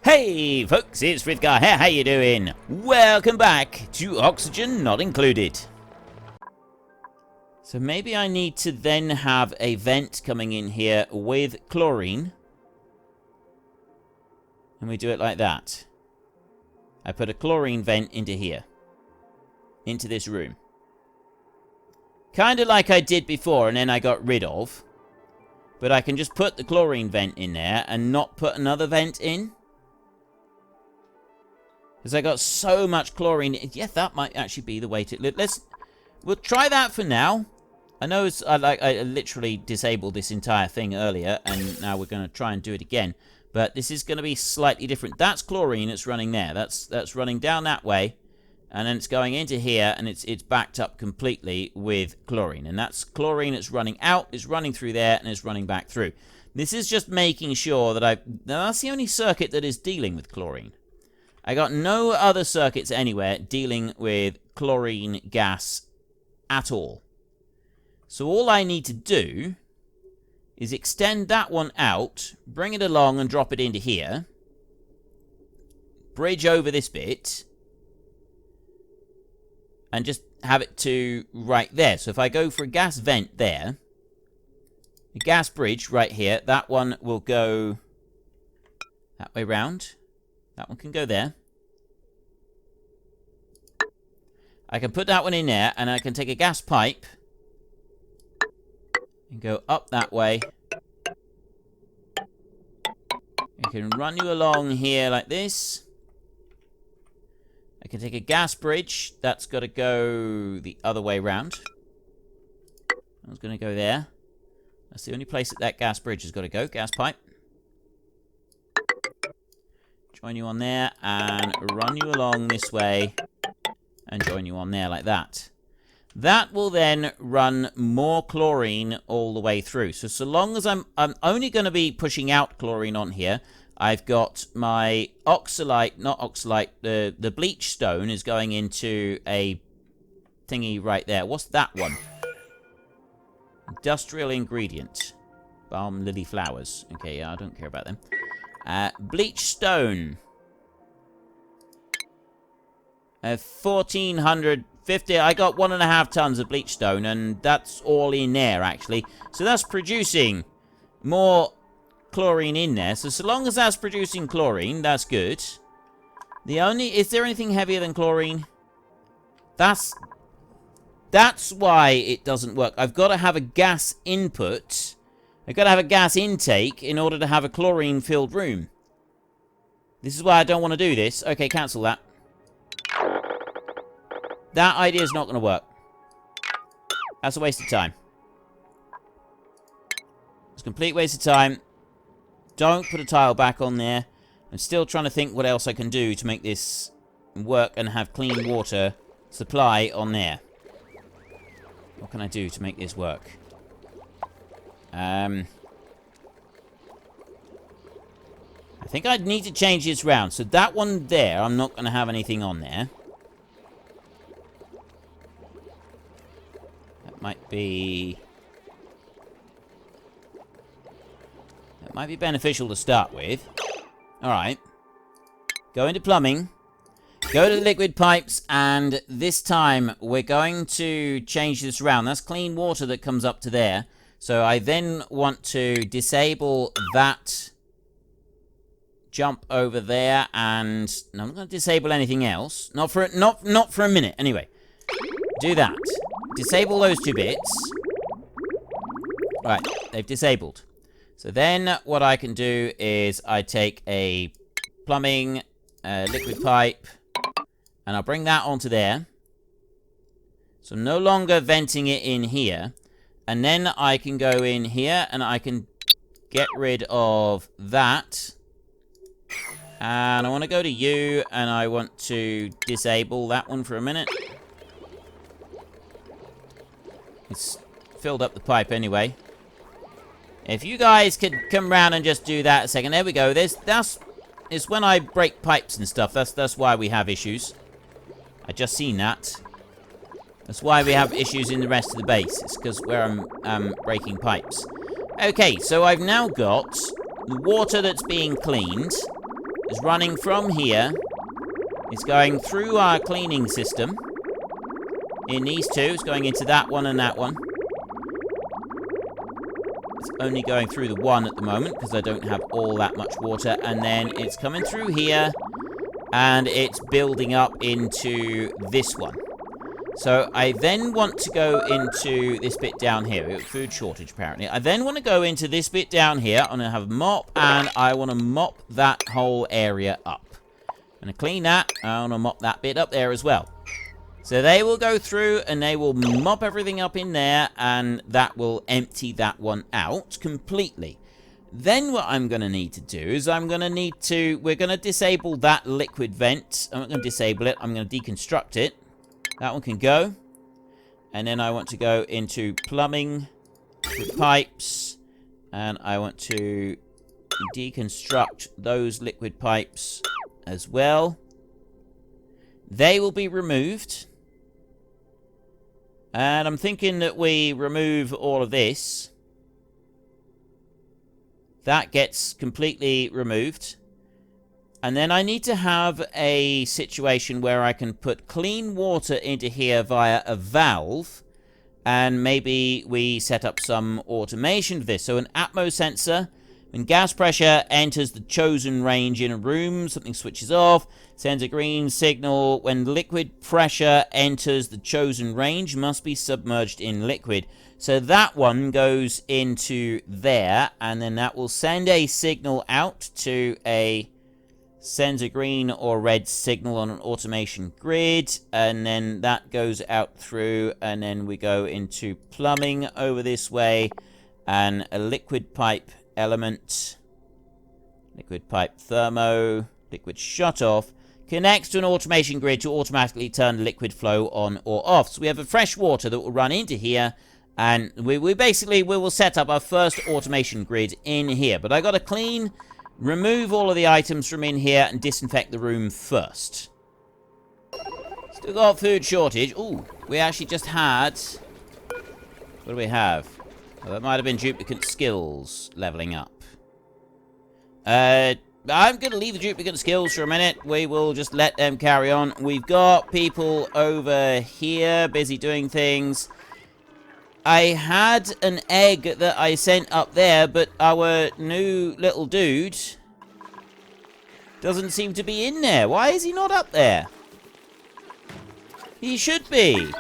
Hey folks, it's Frithgar here, how you doing? Welcome back to Oxygen Not Included. So maybe I need to then have a vent coming in here with chlorine. And we do it like that. I put a chlorine vent into here. Into this room. Kind of like I did before and then I got rid of. But I can just put the chlorine vent in there and not put another vent in. Because I got so much chlorine. Yeah, that might actually be the way to... We'll try that for now. I know I literally disabled this entire thing earlier. And now we're going to try and do it again. But this is going to be slightly different. That's chlorine that's running there. That's running down that way. And then it's going into here. And it's backed up completely with chlorine. And that's chlorine that's running out. It's running through there. And it's running back through. This is just making sure that that's the only circuit that is dealing with chlorine. I got no other circuits anywhere dealing with chlorine gas at all. So all I need to do is extend that one out, bring it along and drop it into here. Bridge over this bit. And just have it to right there. So if I go for a gas vent there, a gas bridge right here, that one will go that way round. That one can go there. I can put that one in there, and I can take a gas pipe and go up that way. I can run you along here like this. I can take a gas bridge. That's got to go the other way round. I was going to go there. That's the only place that gas bridge has got to go. Gas pipe. Join you on there and run you along this way and join you on there like that. That will then run more chlorine all the way through. So long as I'm only going to be pushing out chlorine on here, I've got my oxalite, not oxalite, the bleach stone is going into a thingy right there. What's that one? Industrial ingredient. Balm lily flowers. Okay, yeah, I don't care about them. Bleach stone. 1,450. I got 1.5 tons of bleach stone, and that's all in there, actually. So that's producing more chlorine in there. So long as that's producing chlorine, that's good. Is there anything heavier than chlorine? That's why it doesn't work. I've got to have a gas input. I've got to have a gas intake in order to have a chlorine-filled room. This is why I don't want to do this. Okay, cancel that. That idea is not going to work. That's a waste of time. It's a complete waste of time. Don't put a tile back on there. I'm still trying to think what else I can do to make this work and have clean water supply on there. What can I do to make this work? I think I'd need to change this round. So that one there, I'm not going to have anything on there. That might be beneficial to start with. Alright. Go into plumbing. Go to the liquid pipes, and this time we're going to change this around. That's clean water that comes up to there. So I then want to disable that jump over there, and no, I'm not going to disable anything else. Not for a minute. Anyway, do that. Disable those two bits. Right, they've disabled. So then what I can do is I take a plumbing liquid pipe, and I'll bring that onto there. So no longer venting it in here. And then I can go in here and I can get rid of that. And I want to go to you and I want to disable that one for a minute. It's filled up the pipe anyway. If you guys could come round and just do that a second. There we go. It's when I break pipes and stuff. That's why we have issues. I just seen that. That's why we have issues in the rest of the base. It's because where I'm breaking pipes. Okay, so I've now got the water that's being cleaned is running from here. It's going through our cleaning system. In these two, it's going into that one and that one. It's only going through the one at the moment because I don't have all that much water. And then it's coming through here. And it's building up into this one. So I then want to go into this bit down here. Food shortage, apparently. I then want to go into this bit down here. I'm going to have a mop, and I want to mop that whole area up. I'm going to clean that. I want to mop that bit up there as well. So they will go through, and they will mop everything up in there, and that will empty that one out completely. Then what I'm going to need to do is we're going to disable that liquid vent. I'm not going to disable it. I'm going to deconstruct it. That one can go. And then I want to go into plumbing with pipes. And I want to deconstruct those liquid pipes as well. They will be removed. And I'm thinking that we remove all of this. That gets completely removed. And then I need to have a situation where I can put clean water into here via a valve. And maybe we set up some automation for this. So an atmo sensor. When gas pressure enters the chosen range in a room, something switches off, sends a green signal. When liquid pressure enters the chosen range, must be submerged in liquid. So that one goes into there, and then that will send a signal out to sends a green or red signal on an automation grid, and then that goes out through, and then we go into plumbing over this way, and a liquid pipe element, liquid pipe thermo, liquid shut-off, connects to an automation grid to automatically turn the liquid flow on or off. So we have a fresh water that will run into here, and we will set up our first automation grid in here. But I got to remove all of the items from in here and disinfect the room first. Still got food shortage. Ooh, we actually just had... What do we have? Well, that might have been duplicate skills leveling up. I'm going to leave the duplicate skills for a minute. We will just let them carry on. We've got people over here busy doing things. I had an egg that I sent up there, but our new little dude doesn't seem to be in there. Why is he not up there? He should be.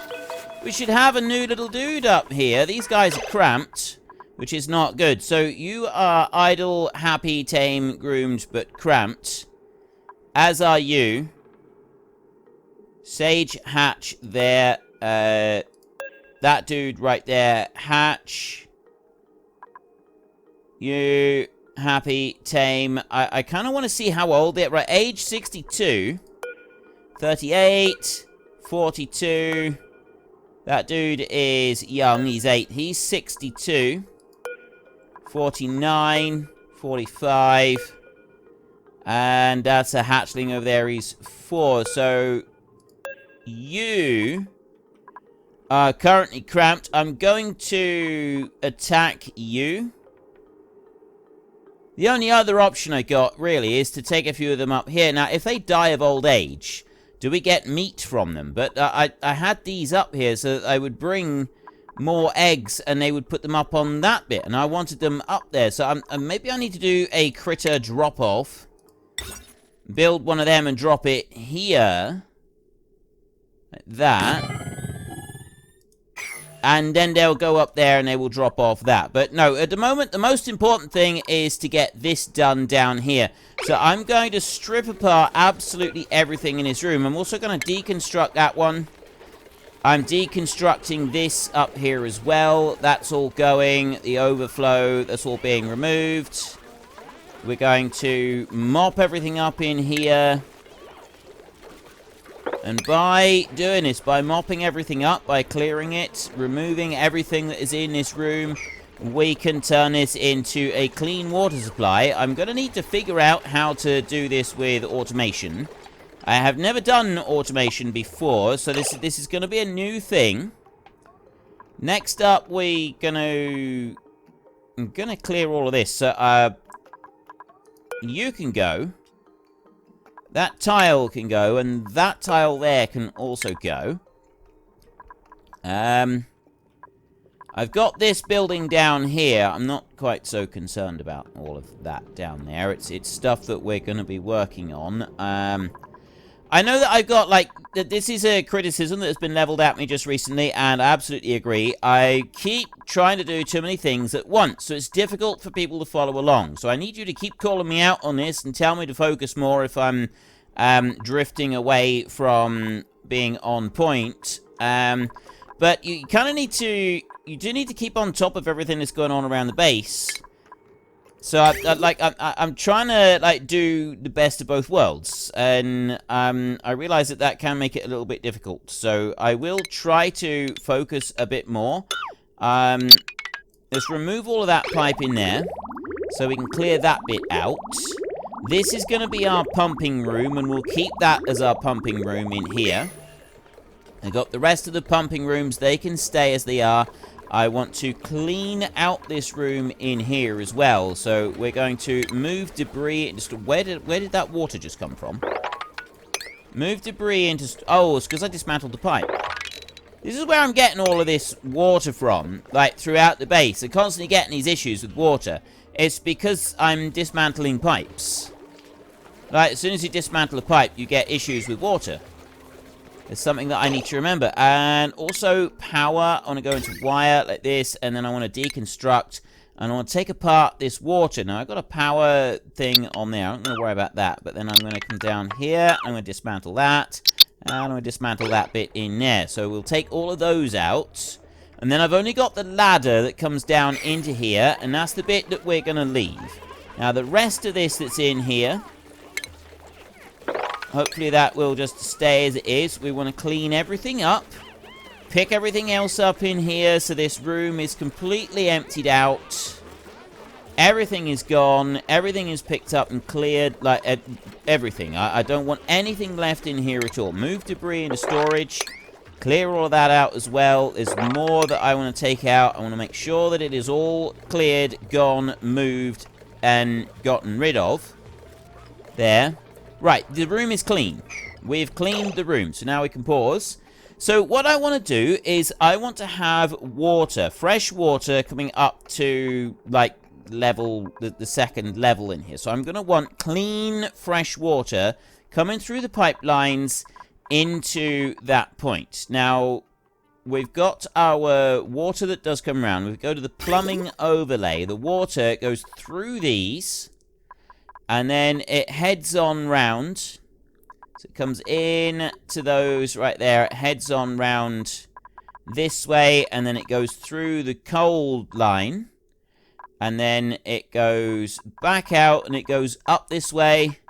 We should have a new little dude up here. These guys are cramped, which is not good. So you are idle, happy, tame, groomed, but cramped. As are you. Sage, Hatch, there. That dude right there, Hatch. You, happy, tame. I kind of want to see how old they're. Right, age 62. 38. 42. That dude is young. He's 8. He's 62. 49. 45. And that's a hatchling over there. He's 4. So, you are currently cramped. I'm going to attack you. The only other option I got, really, is to take a few of them up here. Now, if they die of old age, do we get meat from them? But I had these up here so that I would bring more eggs and they would put them up on that bit. And I wanted them up there. So maybe I need to do a critter drop-off. Build one of them and drop it here. Like that. And then they'll go up there and they will drop off that. But no, at the moment, the most important thing is to get this done down here. So I'm going to strip apart absolutely everything in this room. I'm also going to deconstruct that one. I'm deconstructing this up here as well. That's all going. The overflow, that's all being removed. We're going to mop everything up in here. And by doing this, by mopping everything up, by clearing it, removing everything that is in this room, we can turn this into a clean water supply. I'm going to need to figure out how to do this with automation. I have never done automation before, so this is going to be a new thing. Next up, I'm going to clear all of this. So, you can go. That tile can go, and that tile there can also go. I've got this building down here. I'm not quite so concerned about all of that down there. It's stuff that we're going to be working on. I know that I've got, like, this is a criticism that has been leveled at me just recently, and I absolutely agree. I keep trying to do too many things at once, so it's difficult for people to follow along. So I need you to keep calling me out on this and tell me to focus more if I'm drifting away from being on point. But you kind of need to, you do need to keep on top of everything that's going on around the base. So, I'm trying to, like, do the best of both worlds, and I realize that that can make it a little bit difficult. So, I will try to focus a bit more. Let's remove all of that pipe in there, so we can clear that bit out. This is going to be our pumping room, and we'll keep that as our pumping room in here. I've got the rest of the pumping rooms, they can stay as they are. I want to clean out this room in here as well. So we're going to move debris. Where did that water just come from? Move debris into... Oh, it's because I dismantled the pipe. This is where I'm getting all of this water from, like, throughout the base. I'm constantly getting these issues with water. It's because I'm dismantling pipes. Like, as soon as you dismantle a pipe, you get issues with water. It's something that I need to remember. And also power. I want to go into wire like this, and then I want to deconstruct, and I want to take apart this water. Now, I've got a power thing on there. I'm not going to worry about that. But then I'm going to come down here. I'm going to dismantle that. And I'm going to dismantle that bit in there. So we'll take all of those out. And then I've only got the ladder that comes down into here, and that's the bit that we're going to leave. Now, the rest of this that's in here, hopefully that will just stay as it is. We want to clean everything up. Pick everything else up in here so this room is completely emptied out. Everything is gone. Everything is picked up and cleared. Like, everything. I don't want anything left in here at all. Move debris into storage. Clear all of that out as well. There's more that I want to take out. I want to make sure that it is all cleared, gone, moved, and gotten rid of. There. Right, the room is clean. We've cleaned the room, so now we can pause. So what I want to do is I want to have water, fresh water coming up to, like, level, the second level in here. So I'm going to want clean, fresh water coming through the pipelines into that point. Now, we've got our water that does come around. We go to the plumbing overlay. The water goes through these, and then it heads on round. So it comes in to those right there. It heads on round this way, and then it goes through the cold line. And then it goes back out, and it goes up this way.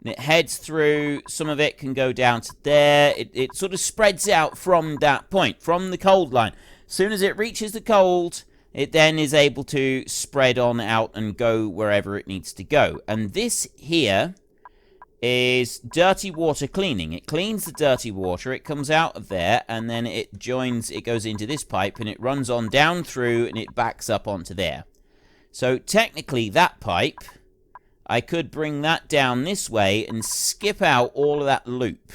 And it heads through. Some of it can go down to there. It sort of spreads out from that point, from the cold line. As soon as it reaches the cold, it then is able to spread on out and go wherever it needs to go. And this here is dirty water cleaning. It cleans the dirty water. It comes out of there, and then it goes into this pipe, and it runs on down through, and it backs up onto there. So technically that pipe, I could bring that down this way and skip out all of that loop.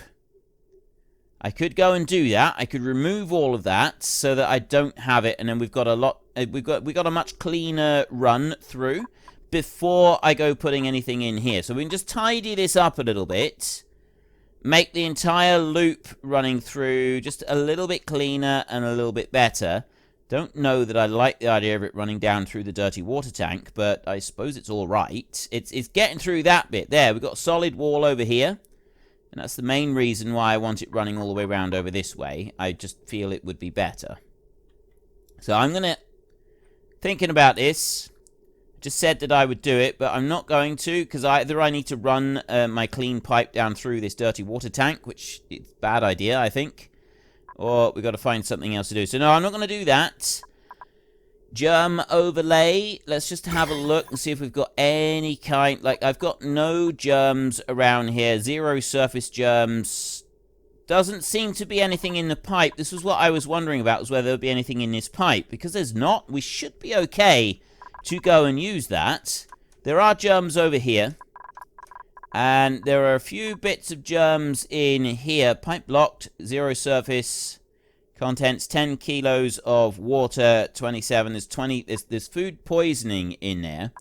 I could go and do that. I could remove all of that so that I don't have it, and then we've got a lot. We've got a much cleaner run through before I go putting anything in here. So we can just tidy this up a little bit, make the entire loop running through just a little bit cleaner and a little bit better. Don't know that I like the idea of it running down through the dirty water tank, but I suppose it's all right. It's getting through that bit there. We've got a solid wall over here. And that's the main reason why I want it running all the way around over this way. I just feel it would be better. So I'm going to... Thinking about this. Just said that I would do it, but I'm not going to, because either I need to run my clean pipe down through this dirty water tank, which is a bad idea, I think. Or we've got to find something else to do. So no, I'm not going to do that. Germ overlay. Let's just have a look and see if we've got any kind... Like, I've got no germs around here. 0 surface germs. Doesn't seem to be anything in the pipe. This was what I was wondering about, was whether there would be anything in this pipe. Because there's not. We should be okay to go and use that. There are germs over here. And there are a few bits of germs in here. Pipe blocked, 0 surface. Contents, 10 kilos of water, 27. There's food poisoning in there.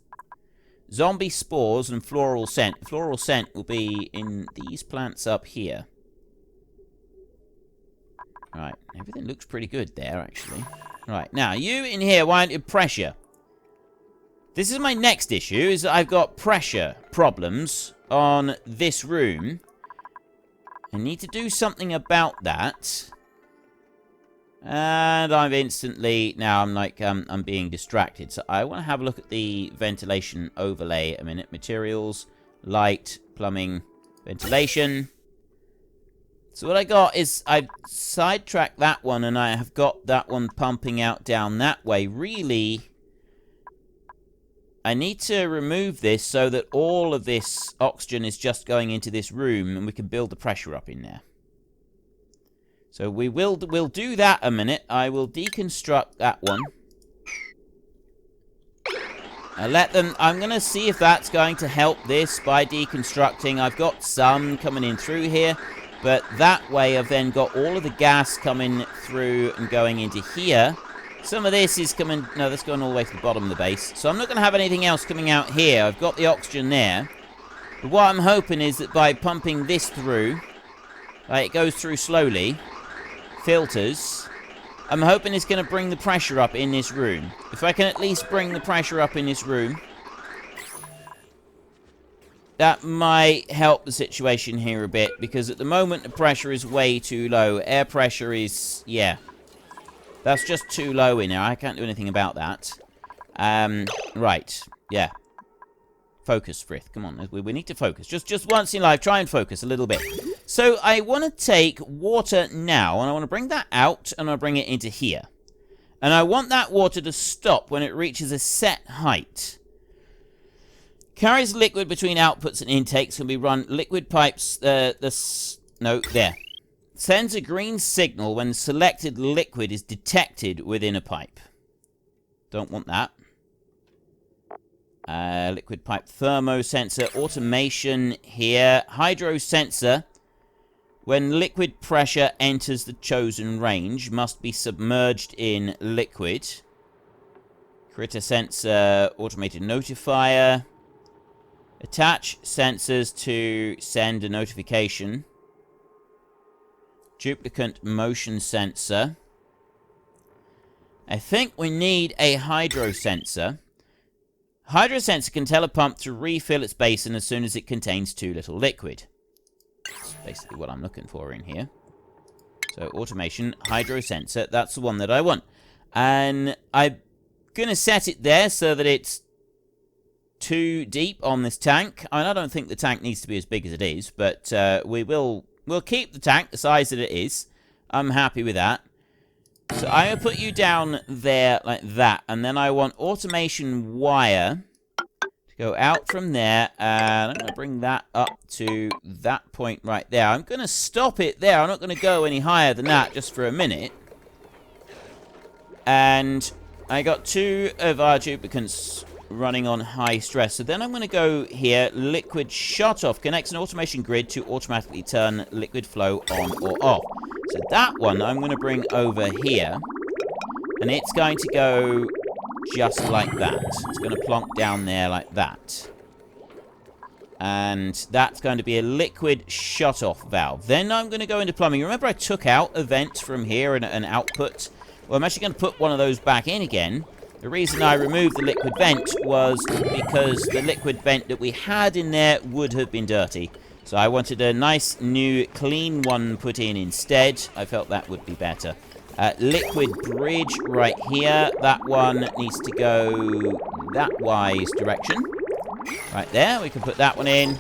Zombie spores and floral scent. Floral scent will be in these plants up here. Right, everything looks pretty good there, actually. Right, now, you in here wanted pressure. This is my next issue, is that I've got pressure problems on this room. I need to do something about that. And I'm instantly, now I'm like, I'm being distracted. So I want to have a look at the ventilation overlay a minute. Materials, light, plumbing, ventilation. So what I got is, I've sidetracked that one and I have got that one pumping out down that way. Really, I need to remove this so that all of this oxygen is just going into this room and we can build the pressure up in there. So we'll do that a minute. I will deconstruct that one. I'm going to see if that's going to help this by deconstructing. I've got some coming in through here, but that way I've then got all of the gas coming through and going into here. Some of this is coming, no, that's going all the way to the bottom of the base. So I'm not going to have anything else coming out here. I've got the oxygen there. But what I'm hoping is that by pumping this through, it goes through slowly, filters, I'm hoping it's going to bring the pressure up in this room. If I can at least bring the pressure up in this room, that might help the situation here a bit, because at the moment the pressure is way too low. Air pressure is, yeah, that's just too low in there. I can't do anything about that. Right, yeah. Focus, Frith. Come on, we need to focus. Just once in life, try and focus a little bit. So I want to take water now, and I want to bring that out, and I'll bring it into here. And I want that water to stop when it reaches a set height. Carries liquid between outputs and intakes, can be run liquid pipes, there. Sends a green signal when selected liquid is detected within a pipe. Don't want that. Liquid pipe thermosensor, automation here. Hydro sensor. When liquid pressure enters the chosen range, must be submerged in liquid. Critter sensor, automated notifier. Attach sensors to send a notification. Duplicate motion sensor. I think we need a hydro sensor. Hydro sensor can tell a pump to refill its basin as soon as it contains too little liquid. That's basically what I'm looking for in here. So, automation, hydro sensor, that's the one that I want. And I'm going to set it there so that it's too deep on this tank. I mean, I don't think the tank needs to be as big as it is, but we'll keep the tank the size that it is. I'm happy with that. So I'm going to put you down there like that. And then I want automation wire to go out from there. And I'm going to bring that up to that point right there. I'm going to stop it there. I'm not going to go any higher than that just for a minute. And I got 2 of our duplicates running on high stress. So then I'm going to go here. Liquid shut off. Connects an automation grid to automatically turn liquid flow on or off. So that one I'm going to bring over here. And it's going to go just like that. It's going to plonk down there like that. And that's going to be a liquid shut-off valve. Then I'm going to go into plumbing. Remember I took out a vent from here and an output? Well, I'm actually going to put one of those back in again. The reason I removed the liquid vent was because the liquid vent that we had in there would have been dirty. So I wanted a nice, new, clean one put in instead. I felt that would be better. Liquid bridge right here. That one needs to go that wise direction. Right there. We can put that one in.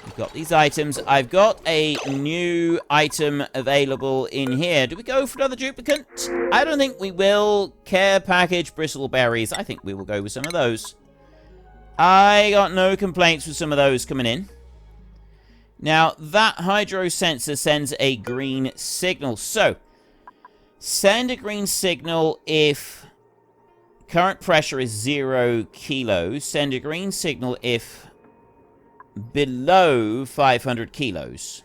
We've got these items. I've got a new item available in here. Do we go for another duplicate? I don't think we will. Care package, bristleberries. I think we will go with some of those. I got no complaints with some of those coming in. Now, that hydro sensor sends a green signal. So, send a green signal if current pressure is 0 kilos. Send a green signal if below 500 kilos.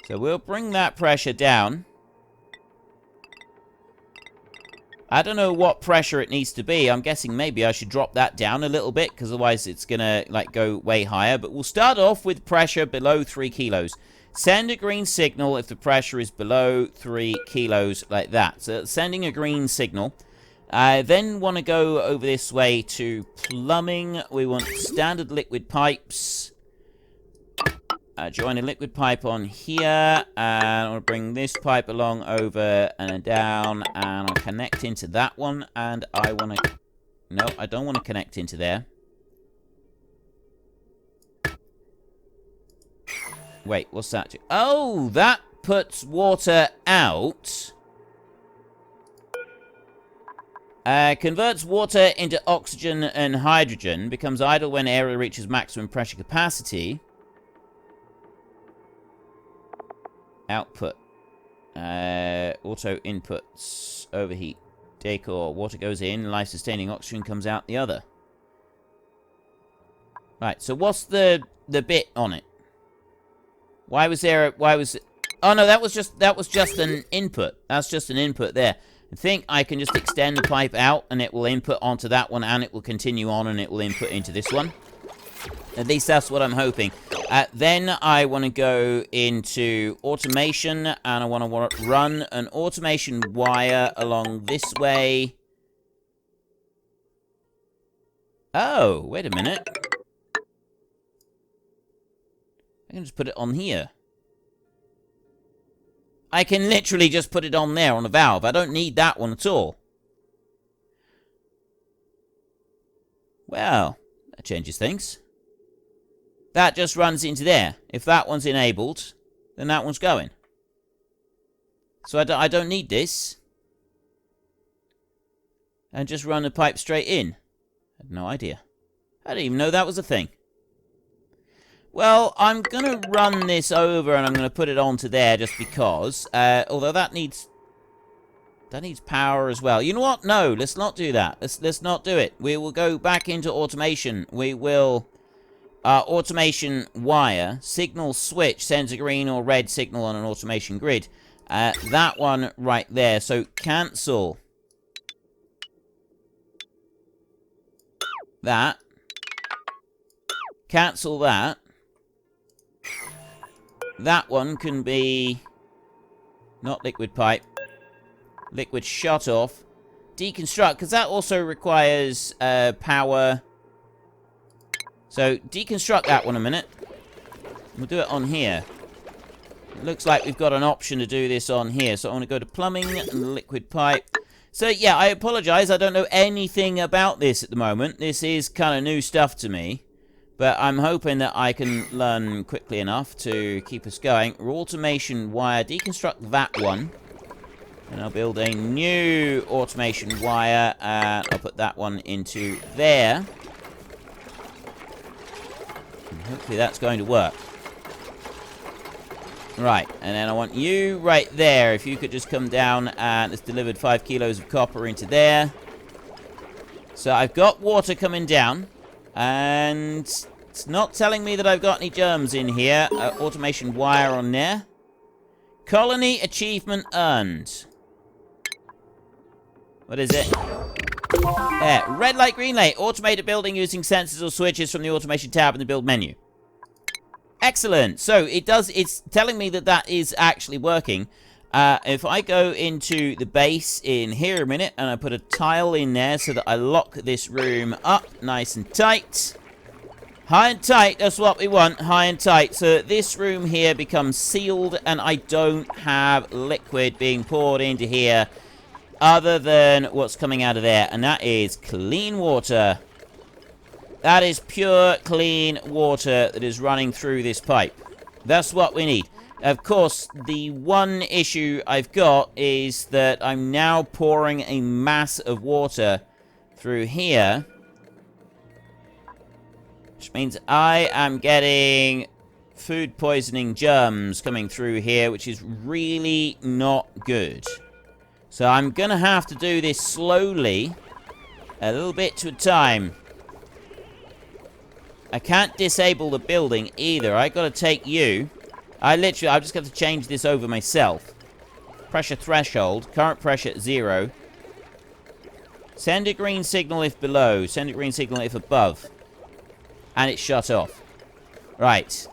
So we'll bring that pressure down. I don't know what pressure it needs to be. I'm guessing maybe I should drop that down a little bit, because otherwise it's gonna, like, go way higher. But we'll start off with pressure below 3 kilos. Send a green signal if the pressure is below 3 kilos, like that. So sending a green signal. I then want to go over this way to plumbing. We want standard liquid pipes. Join a liquid pipe on here, and I want to bring this pipe along over and down, and I'll connect into that one, and I want to... No, I don't want to connect into there. Wait, what's that? Oh, that puts water out. Converts water into oxygen and hydrogen. Becomes idle when area reaches maximum pressure capacity. Output. Auto inputs. Overheat. Decor. Water goes in. Life-sustaining oxygen comes out the other. Right, so what's the bit on it? Why was there... Why was... Oh, no, that was just an input. That's just an input there. I think I can just extend the pipe out, and it will input onto that one, and it will continue on, and it will input into this one. At least that's what I'm hoping. Then I want to go into automation, and I want to run an automation wire along this way. Oh, wait a minute. I can just put it on here. I can literally just put it on there on a valve. I don't need that one at all. Well, that changes things. That just runs into there. If that one's enabled, then that one's going. So I don't need this. And just run the pipe straight in. I had no idea. I didn't even know that was a thing. Well, I'm going to run this over, and I'm going to put it onto there just because. Although that needs power as well. You know what? No, let's not do that. Let's not do it. We will go back into automation. We will... automation wire. Signal switch sends a green or red signal on an automation grid. That one right there. So cancel that. Cancel that. That one can be not liquid pipe. Liquid shut off. Deconstruct, because that also requires power. So deconstruct that one a minute. We'll do it on here. It looks like we've got an option to do this on here. So I want to go to plumbing and liquid pipe. So yeah, I apologize. I don't know anything about this at the moment. This is kind of new stuff to me. But I'm hoping that I can learn quickly enough to keep us going. Automation wire. Deconstruct that one. And I'll build a new automation wire. And I'll put that one into there. And hopefully that's going to work. Right. And then I want you right there. If you could just come down, and it's delivered 5 kilos of copper into there. So I've got water coming down. And it's not telling me that I've got any germs in here. Automation wire on there. Colony achievement earned. What is it? There. Red light, green light. Automate a building using sensors or switches from the automation tab in the build menu. Excellent. So it's telling me that that is actually working. If I go into the base in here a minute, and I put a tile in there so that I lock this room up nice and tight. High and tight, that's what we want, high and tight. So that this room here becomes sealed, and I don't have liquid being poured into here other than what's coming out of there, and that is clean water. That is pure, clean water that is running through this pipe. That's what we need. Of course, the one issue I've got is that I'm now pouring a mass of water through here. Which means I am getting food poisoning germs coming through here, which is really not good. So I'm going to have to do this slowly, a little bit to a time. I can't disable the building either. I gotta take you. I've just got to change this over myself. Pressure threshold. Current pressure at 0. Send a green signal if below. Send a green signal if above. And it's shut off. Right.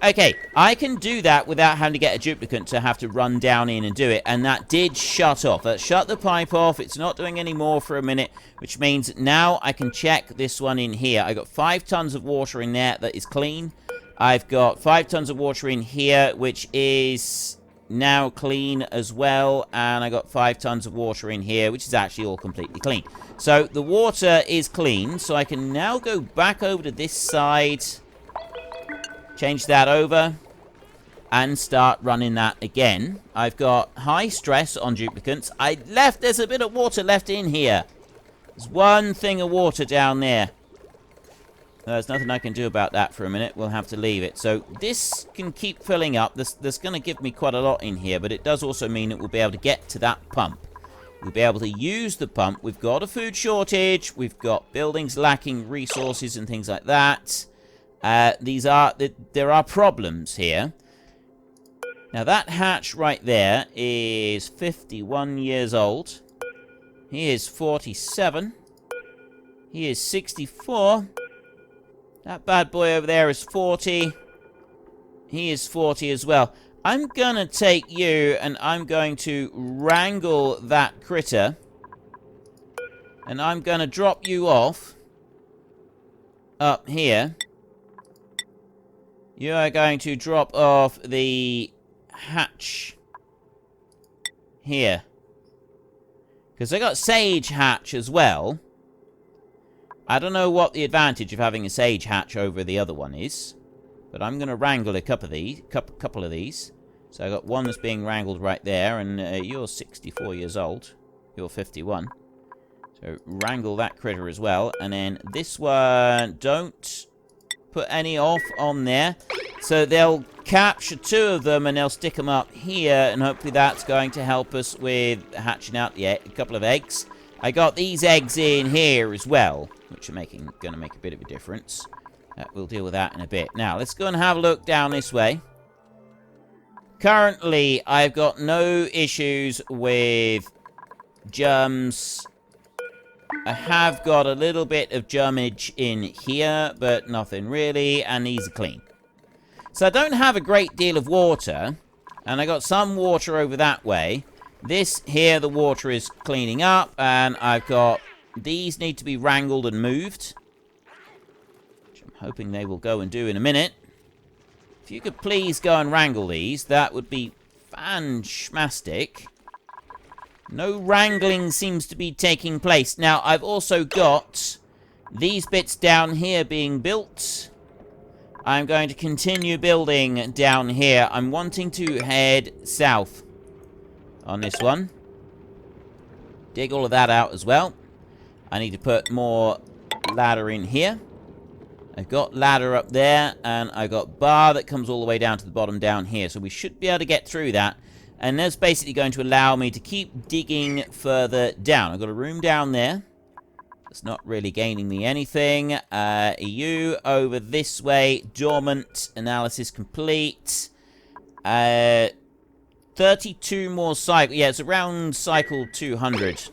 Okay, I can do that without having to get a duplicate to have to run down in and do it. And that did shut off. That shut the pipe off. It's not doing any more for a minute. Which means now I can check this one in here. I got 5 tons of water in there that is clean. I've got 5 tons of water in here, which is now clean as well. And I got 5 tons of water in here, which is actually all completely clean. So the water is clean. So I can now go back over to this side. Change that over. And start running that again. I've got high stress on duplicates. There's a bit of water left in here. There's one thing of water down there. There's nothing I can do about that for a minute. We'll have to leave it. So this can keep filling up. There's going to give me quite a lot in here, but it does also mean that we'll be able to get to that pump. We'll be able to use the pump. We've got a food shortage. We've got buildings lacking resources and things like that. There are problems here. Now that hatch right there is 51 years old. He is 47. He is 64. That bad boy over there is 40. He is 40 as well. I'm gonna take you and I'm going to wrangle that critter. And I'm gonna drop you off up here. You are going to drop off the hatch here. Because I got sage hatch as well. I don't know what the advantage of having a sage hatch over the other one is. But I'm going to wrangle a couple of these. So I got one that's being wrangled right there. And you're 64 years old. You're 51. So wrangle that critter as well. And then this one, don't put any off on there. So they'll capture 2 of them and they'll stick them up here. And hopefully that's going to help us with hatching out a couple of eggs. I got these eggs in here as well, which are going to make a bit of a difference. We'll deal with that in a bit. Now, let's go and have a look down this way. Currently, I've got no issues with germs. I have got a little bit of germage in here, but nothing really, and these are clean. So I don't have a great deal of water, and I got some water over that way. This here, the water is cleaning up, and I've got... These need to be wrangled and moved, which I'm hoping they will go and do in a minute. If you could please go and wrangle these, that would be fantastic. No wrangling seems to be taking place. Now, I've also got these bits down here being built. I'm going to continue building down here. I'm wanting to head south on this one. Dig all of that out as well. I need to put more ladder in here. I've got ladder up there, and I've got bar that comes all the way down to the bottom down here. So we should be able to get through that. And that's basically going to allow me to keep digging further down. I've got a room down there. It's not really gaining me anything. EU over this way. Dormant. Analysis complete. 32 more cycle. Yeah, it's around cycle 200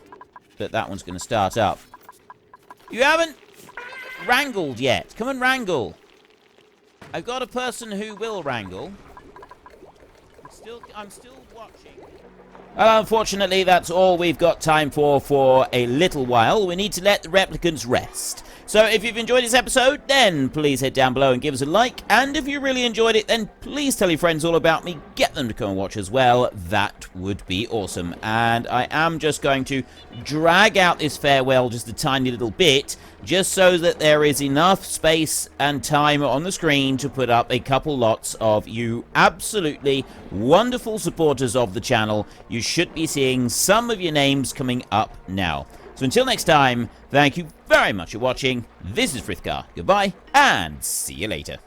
that one's going to start up. You haven't wrangled yet. Come and wrangle. I've got a person who will wrangle. I'm still watching. Unfortunately, that's all we've got time for a little while. We need to let the replicants rest. So if you've enjoyed this episode, then please head down below and give us a like. And if you really enjoyed it, then please tell your friends all about me. Get them to come and watch as well. That would be awesome. And I am just going to drag out this farewell just a tiny little bit, just so that there is enough space and time on the screen to put up a couple lots of you absolutely wonderful supporters of the channel. You should be seeing some of your names coming up now. So until next time, thank you very much for watching. This is Frithgar. Goodbye, and see you later.